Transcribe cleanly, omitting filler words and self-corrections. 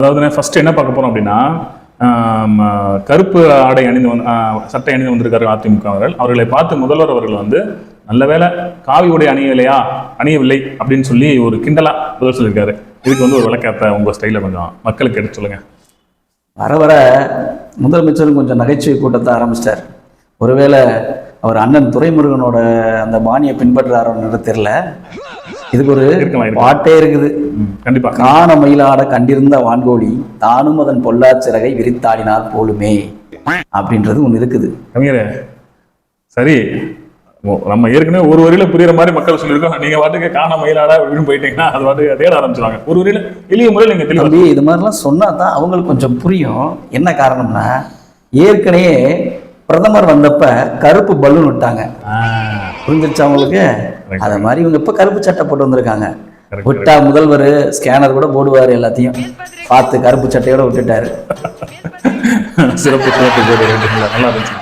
அதாவது ஃபர்ஸ்ட் என்ன பார்க்க போறோம் அப்படின்னா, கருப்பு ஆடை அணிந்து சட்டை அணிந்து வந்திருக்காரு அதிமுக அவர்களை பார்த்து முதல்வர் அவர்கள் வந்து நல்ல வேளை காவி உடை அணியவில்லை அப்படின்னு சொல்லி ஒரு கிண்டலா பதில் சொல்லியிருக்காரு. இதுக்கு வந்து ஒரு விளக்கத்தை உங்க ஸ்டைல கொஞ்சம் மக்களுக்கு எடுத்து சொல்லுங்க. வர வர முதலமைச்சரும் கொஞ்சம் நகைச்சுவை கூட்டத்தை ஆரம்பிச்சிட்டார். ஒருவேளை அவர் அண்ணன் துரைமுருகனோட அந்த பாணியை பின்பற்றுறாரோன்னு தெரியல. இதுக்கு ஒரு பாட்டே இருக்குது. கண்டிப்பா. காண மயிலாட கண்டிருந்த வான்கோழி தானும் அதன் பொல்லாச்சிறகை விரித்தாடினார் போலுமே அப்படின்றது ஒண்ணு இருக்குது. கவிஞரே, சரி, நம்ம ஏற்கனவே ஒரு வரியில புரியுற மாதிரி மக்கள் சொல்லியிருக்கோம். நீங்க வாட்டுக்கு காண மயிலாட அப்படின்னு போயிட்டீங்கன்னா அது வாட்டுக்கு தேட ஆரம்பிச்சிருவாங்க. ஒரு வரியில எளிய முறையில் நீங்க தெளிவாக இது மாதிரிலாம் சொன்னா தான் அவங்களுக்கு கொஞ்சம் புரியும். என்ன காரணம்னா, ஏற்கனவே பிரதமர் வந்தப்ப கருப்பு பலூன் விட்டாங்க. புரிஞ்சிருச்சு அவங்களுக்கு. அத மாதிரி இவங்க இப்ப கருப்பு சட்டை போட்டு வந்திருக்காங்க. விட்டா முதல்வர் ஸ்கேனர் கூட போடுவாரு, எல்லாத்தையும் பார்த்து கருப்பு சட்டையோட விட்டுட்டாரு. சிறப்பு நல்லா இருந்துச்சு.